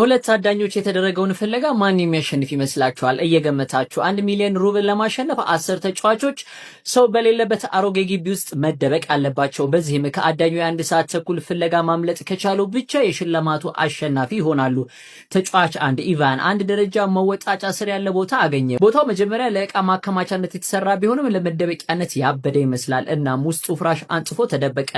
በሁለት አዳኞች የተደረገውን ፍለጋ ማን የሚያሸንፍ ይመስላችኋል? እየገመታችሁ 1 ሚሊዮን ሩብል ለማሸነፍ 10 ተጫዋቾች ሰው በሌለበት አሮጌ ግቢ ውስጥ መደበቅ አለባቸው። በዚህም ከአዳኙ የ1 ሰዓት ተኩል ፍለጋ ማምለጥ ከቻሉ ብቻ የሽልማቱ አሸናፊ ይሆናሉ። ተጫዋች 1 ኢቫን አንድ ደረጃ መወጣጫ ስር ያለ ቦታ አገኘ። ቦታው መጀመሪያ ለዕቃ ማከማቻነት የተሰራ ቢሆንም ለመደበቂያነት ያበደ ይመስላል። እናም ውስጡ ፍራሽ አንጥፎ ተደበቀ።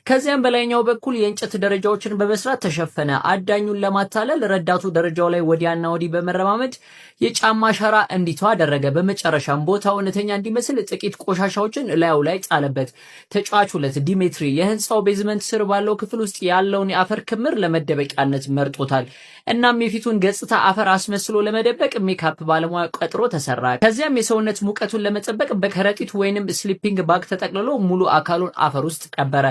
ከዚያም በላይኛው በኩል የእንጨት ደረጃዎችን በመስራት ተሸፈነ። አዳኙን ለማታለል ረዳቱ ደረጃው ላይ ወዲያና ወዲህ በመረማመድ የጫማ ሸራ እንዲተው አደረገ። በመጨረሻም ቦታው እውነተኛ እንዲመስል ጥቂት ቆሻሻዎችን ላዩ ላይ ጣለበት። ተጫዋች 2 ዲሜትሪ የህንፃው ቤዝመንት ስር ባለው ክፍል ውስጥ ያለውን የአፈር ክምር ለመደበቂያነት መርጦታል። እናም የፊቱን ገጽታ አፈር አስመስሎ ለመደበቅ ሜካፕ ባለሙያ ቀጥሮ ተሰራ። ከዚያም የሰውነት ሙቀቱን ለመጠበቅ በከረጢት ወይንም ስሊፒንግ ባግ ተጠቅልሎ ሙሉ አካሉን አፈር ውስጥ ቀበረ።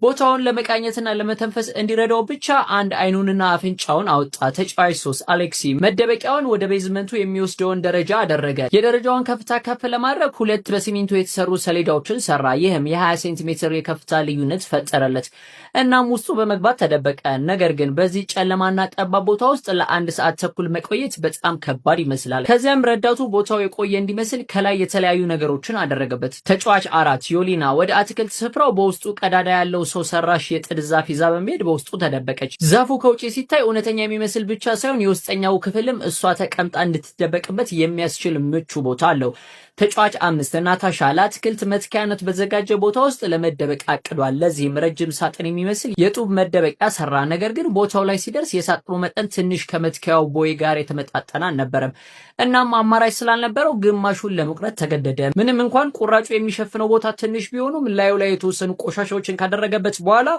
ቦታውን ለመቃኘትና ለመተንፈስ እንዲረዳው ብቻ አንድ አይኑንና አፍንጫውን አወጣ። ተጫዋች 3 አሌክሲ መደበቂያውን ወደ ቤዝመንቱ የሚወስደውን ደረጃ አደረገ። የደረጃውን ከፍታ ከፍ ለማድረግ 2 በሲሚንቶ የተሰሩ ሰሌዳዎችን ሰራ። ይህም የ20 ሴንቲሜትር የከፍታ ልዩነት ፈጠረለት። እናም ውስጡ በመግባት ተደበቀ። ነገር ግን በዚህ ጨለማና ጠባብ ቦታ ውስጥ ለ1 ሰዓት ተኩል መቆየት በጣም ከባድ ይመስላል። ከዚያም ረዳቱ ቦታው የቆየ እንዲመስል ከላይ የተለያዩ ነገሮችን አደረገበት። ተጫዋች 4 ዮሊና ወደ አትክልት ስፍራው በውስጡ ቀዳዳ ያለው ሰው ሰራሽ የጥድ ዛፍ ይዛ በመሄድ በውስጡ ተደበቀች። ዛፉ ከውጪ ሲታይ እውነተኛ የሚመስል ብቻ ሳይሆን የውስጠኛው ክፍልም እሷ ተቀምጣ እንድትደበቅበት የሚያስችል ምቹ ቦታ አለው። ተጫዋች 5 ናታሻ ለአትክልት መትከያነት በተዘጋጀ ቦታ ውስጥ ለመደበቅ አቅዷል። ለዚህም ረጅም ሳጥን የሚመስል የጡብ መደበቂያ ሰራ። ነገር ግን ቦታው ላይ ሲደርስ የሳጥኑ መጠን ትንሽ ከመትከያው ቦይ ጋር የተመጣጠነ አልነበረም። እናም አማራጭ ስላልነበረው ግማሹን ለመቁረጥ ተገደደ። ምንም እንኳን ቁራጩ የሚሸፍነው ቦታ ትንሽ ቢሆኑም ላዩ ላይ የተወሰኑ ቆሻሻዎችን ካደረገበት በኋላ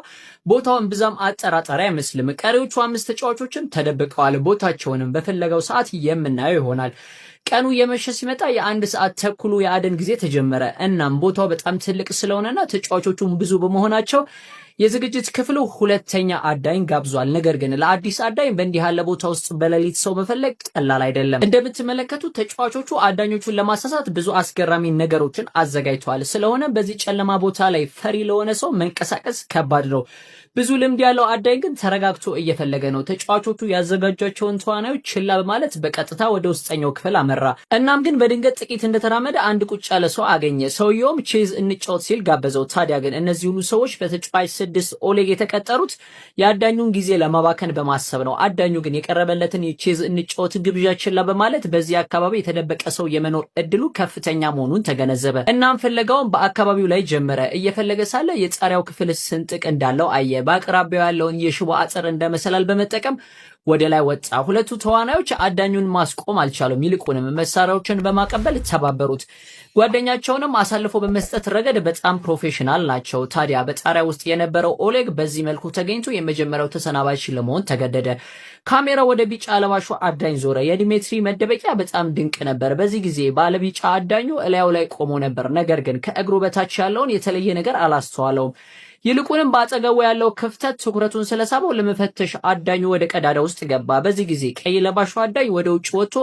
ቦታውን ብዛም አጠራጣሪ አይመስልም። ቀሪዎቹ 5 ተጫዋቾችም ተደብቀዋል። ቦታቸውንም በፈለገው ሰዓት የምናየው ይሆናል። ቀኑ የመሸ ሲመጣ የ1 ሰዓት ተኩሉ የአደን ጊዜ ተጀመረ። እናም ቦታው በጣም ትልቅ ስለሆነና ተጫዋቾቹም ብዙ በመሆናቸው የዝግጅት ክፍሉ ሁለተኛ አዳኝ ጋብዟል። ነገር ግን ለአዲስ አዳኝ በእንዲህ ያለ ቦታ ውስጥ በሌሊት ሰው መፈለግ ቀላል አይደለም። እንደምትመለከቱት ተጫዋቾቹ አዳኞቹን ለማሳሳት ብዙ አስገራሚ ነገሮችን አዘጋጅተዋል። ስለሆነ በዚህ ጨለማ ቦታ ላይ ፈሪ ለሆነ ሰው መንቀሳቀስ ከባድ ነው። ብዙ ልምድ ያለው አዳኝ ግን ተረጋግቶ እየፈለገ ነው። ተጫዋቾቹ ያዘጋጇቸውን ተዋናዮች ችላ በማለት በቀጥታ ወደ ውስጠኛው ክፍል አመራ። እናም ግን በድንገት ጥቂት እንደተራመደ አንድ ቁጭ ያለ ሰው አገኘ። ሰውየውም ቼዝ እንጫወት ሲል ጋበዘው። ታዲያ ግን እነዚህ ሁሉ ሰዎች በተጫዋች 6 ኦሌግ የተቀጠሩት የአዳኙን ጊዜ ለማባከን በማሰብ ነው። አዳኙ ግን የቀረበለትን የቼዝ እንጫወት ግብዣ ችላ በማለት በዚህ አካባቢ የተደበቀ ሰው የመኖር እድሉ ከፍተኛ መሆኑን ተገነዘበ። እናም ፍለጋውን በአካባቢው ላይ ጀመረ። እየፈለገ ሳለ የጣሪያው ክፍል ስንጥቅ እንዳለው አየ። በአቅራቢያው ያለውን የሽቦ አጥር እንደመሰላል በመጠቀም ወደ ላይ ወጣ። ሁለቱ ተዋናዮች አዳኙን ማስቆም አልቻሉም። ይልቁንም መሳሪያዎችን በማቀበል ተባበሩት። ጓደኛቸውንም አሳልፎ በመስጠት ረገድ በጣም ፕሮፌሽናል ናቸው። ታዲያ በጣሪያ ውስጥ የነበረው ኦሌግ በዚህ መልኩ ተገኝቶ የመጀመሪያው ተሰናባች ለመሆን ተገደደ። ካሜራው ወደ ቢጫ ለባሹ አዳኝ ዞረ። የዲሜትሪ መደበቂያ በጣም ድንቅ ነበር። በዚህ ጊዜ ባለቢጫ አዳኙ እላዩ ላይ ቆሞ ነበር። ነገር ግን ከእግሩ በታች ያለውን የተለየ ነገር አላስተዋለውም። ይልቁንም በአጠገቡ ያለው ክፍተት ትኩረቱን ስለሳበው ለመፈተሽ አዳኙ ወደ ቀዳዳ ውስጥ ገባ። በዚህ ጊዜ ቀይ ለባሹ አዳኝ ወደ ውጭ ወጥቶ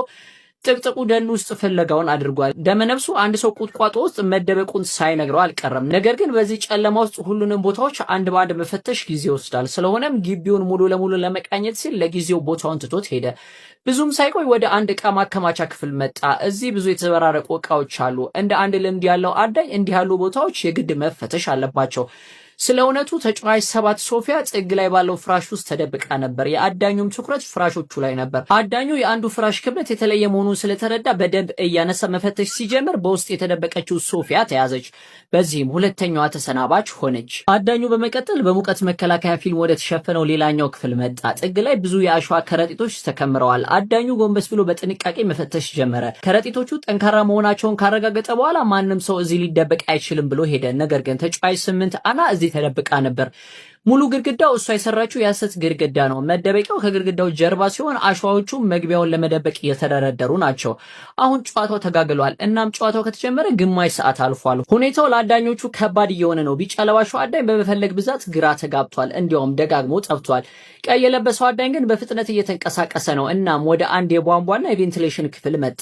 ጥቅጥቁ ደን ውስጥ ፍለጋውን አድርጓል። ደመነፍሱ አንድ ሰው ቁጥቋጦ ውስጥ መደበቁን ሳይነግረው አልቀረም። ነገር ግን በዚህ ጨለማ ውስጥ ሁሉንም ቦታዎች አንድ ባንድ መፈተሽ ጊዜ ይወስዳል። ስለሆነም ግቢውን ሙሉ ለሙሉ ለመቃኘት ሲል ለጊዜው ቦታውን ትቶት ሄደ። ብዙም ሳይቆይ ወደ አንድ ዕቃ ማከማቻ ክፍል መጣ። እዚህ ብዙ የተዘበራረቁ ዕቃዎች አሉ። እንደ አንድ ልምድ ያለው አዳኝ እንዲህ ያሉ ቦታዎች የግድ መፈተሽ አለባቸው። ስለ እውነቱ ተጫዋች 7 ሶፊያ ጥግ ላይ ባለው ፍራሽ ውስጥ ተደብቃ ነበር። የአዳኙም ትኩረት ፍራሾቹ ላይ ነበር። አዳኙ የአንዱ ፍራሽ ክብደት የተለየ መሆኑን ስለተረዳ በደንብ እያነሳ መፈተሽ ሲጀምር በውስጥ የተደበቀችው ሶፊያ ተያዘች። በዚህም ሁለተኛዋ ተሰናባች ሆነች። አዳኙ በመቀጠል በሙቀት መከላከያ ፊልም ወደ ተሸፈነው ሌላኛው ክፍል መጣ። ጥግ ላይ ብዙ የአሸዋ ከረጢቶች ተከምረዋል። አዳኙ ጎንበስ ብሎ በጥንቃቄ መፈተሽ ጀመረ። ከረጢቶቹ ጠንካራ መሆናቸውን ካረጋገጠ በኋላ ማንም ሰው እዚህ ሊደበቅ አይችልም ብሎ ሄደ። ነገር ግን ተጫዋች 8 አና ተደብቃ ነበር። ሙሉ ግድግዳው እሷ የሰራችው የሐሰት ግድግዳ ነው። መደበቂያው ከግድግዳው ጀርባ ሲሆን አሸዋዎቹ መግቢያውን ለመደበቅ እየተደረደሩ ናቸው። አሁን ጨዋታው ተጋግሏል። እናም ጨዋታው ከተጀመረ ግማሽ ሰዓት አልፏል። ሁኔታው ለአዳኞቹ ከባድ እየሆነ ነው። ቢጫ ለባሹ አዳኝ በመፈለግ ብዛት ግራ ተጋብቷል። እንዲያውም ደጋግሞ ጠፍቷል። ቀይ የለበሰው አዳኝ ግን በፍጥነት እየተንቀሳቀሰ ነው። እናም ወደ አንድ የቧንቧና የቬንቲሌሽን ክፍል መጣ።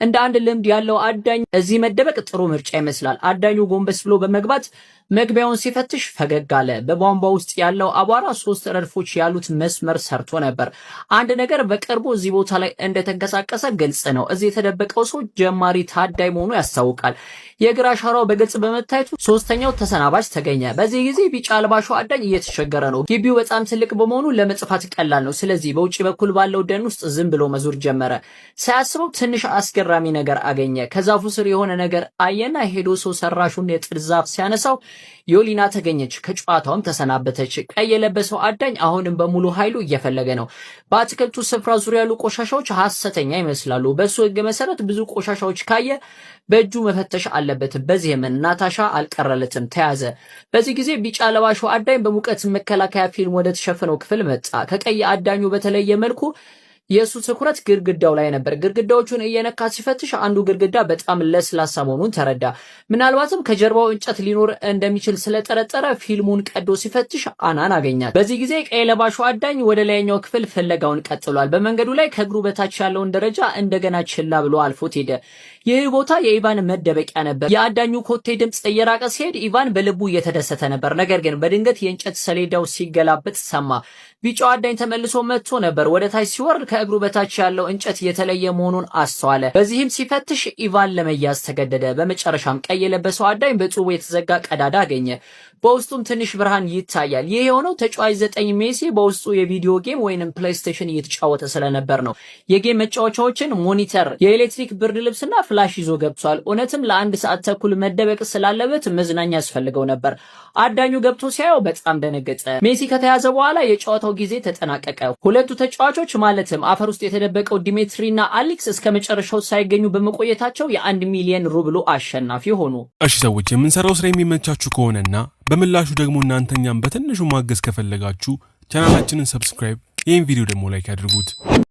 እንደ አንድ ልምድ ያለው አዳኝ እዚህ መደበቅ ጥሩ ምርጫ ይመስላል። አዳኙ ጎንበስ ብሎ በመግባት መግቢያውን ሲፈትሽ ፈገግ አለ። በቧንቧው ውስጥ ያለው አቧራ 3 ረድፎች ያሉት መስመር ሰርቶ ነበር። አንድ ነገር በቅርቡ እዚህ ቦታ ላይ እንደተንቀሳቀሰ ግልጽ ነው። እዚህ የተደበቀው ሰው ጀማሪ ታዳይ መሆኑ ያስታውቃል። የእግር አሻራው በግልጽ በመታየቱ ሶስተኛው ተሰናባች ተገኘ። በዚህ ጊዜ ቢጫ አልባሹ አዳኝ እየተቸገረ ነው። ግቢው በጣም ትልቅ በመሆኑ ለመጥፋት ቀላል ነው። ስለዚህ በውጪ በኩል ባለው ደን ውስጥ ዝም ብሎ መዞር ጀመረ። ሳያስበው ትንሽ አስገራሚ ነገር አገኘ። ከዛፉ ስር የሆነ ነገር አየና ሄዶ ሰው ሰራሹን የጥድ ዛፍ ሲያነሳው ዮሊና ተገኘች። ከጨዋታውም ተሰናበተች። ቀይ የለበሰው አዳኝ አሁንም በሙሉ ኃይሉ እየፈለገ ነው። በአትክልቱ ስፍራ ዙሪያ ያሉ ቆሻሻዎች ሐሰተኛ ይመስላሉ። በሱ ሕግ መሰረት ብዙ ቆሻሻዎች ካየ በእጁ መፈተሽ አለበት። በዚህም ናታሻ አልቀረለትም፣ ተያዘ። በዚህ ጊዜ ቢጫ ለባሹ አዳኝ በሙቀት መከላከያ ፊልም ወደ ተሸፈነው ክፍል መጣ። ከቀይ አዳኙ በተለየ መልኩ የሱ ትኩረት ግድግዳው ላይ ነበር። ግድግዳዎቹን እየነካ ሲፈትሽ አንዱ ግድግዳ በጣም ለስላሳ መሆኑን ተረዳ። ምናልባትም ከጀርባው እንጨት ሊኖር እንደሚችል ስለጠረጠረ ፊልሙን ቀዶ ሲፈትሽ አናን አገኛት። በዚህ ጊዜ ቀይ ለባሹ አዳኝ ወደ ላይኛው ክፍል ፍለጋውን ቀጥሏል። በመንገዱ ላይ ከእግሩ በታች ያለውን ደረጃ እንደገና ችላ ብሎ አልፎት ሄደ። ይህ ቦታ የኢቫን መደበቂያ ነበር። የአዳኙ ኮቴ ድምፅ እየራቀ ሲሄድ ኢቫን በልቡ እየተደሰተ ነበር። ነገር ግን በድንገት የእንጨት ሰሌዳው ሲገላበጥ ሰማ። ቢጫው አዳኝ ተመልሶ መጥቶ ነበር። ወደ ታች ሲወርድ ከእግሩ በታች ያለው እንጨት የተለየ መሆኑን አስተዋለ። በዚህም ሲፈትሽ ኢቫን ለመያዝ ተገደደ። በመጨረሻም ቀይ የለበሰው አዳኝ በጡቡ የተዘጋ ቀዳዳ አገኘ። በውስጡም ትንሽ ብርሃን ይታያል። ይህ የሆነው ተጫዋች 9 ሜሲ በውስጡ የቪዲዮ ጌም ወይንም ፕሌይስቴሽን እየተጫወተ ስለነበር ነው። የጌም መጫወቻዎችን፣ ሞኒተር፣ የኤሌክትሪክ ብርድ ልብስና ፍላሽ ይዞ ገብቷል። እውነትም ለ1 ሰዓት ተኩል መደበቅ ስላለበት መዝናኛ ያስፈልገው ነበር። አዳኙ ገብቶ ሲያየው በጣም ደነገጠ። ሜሲ ከተያዘ በኋላ የጨዋታው ጊዜ ተጠናቀቀ። ሁለቱ ተጫዋቾች ማለትም አፈር ውስጥ የተደበቀው ዲሜትሪና አሌክስ እስከ መጨረሻው ሳይገኙ በመቆየታቸው የ1 ሚሊዮን ሩብሎ አሸናፊ ሆኑ። እሺ ሰዎች፣ የምንሰራው ስራ የሚመቻችሁ ከሆነና በምላሹ ደግሞ እናንተኛም በትንሹ ማገዝ ከፈለጋችሁ ቻናላችንን ሰብስክራይብ፣ ይህን ቪዲዮ ደግሞ ላይክ ያድርጉት።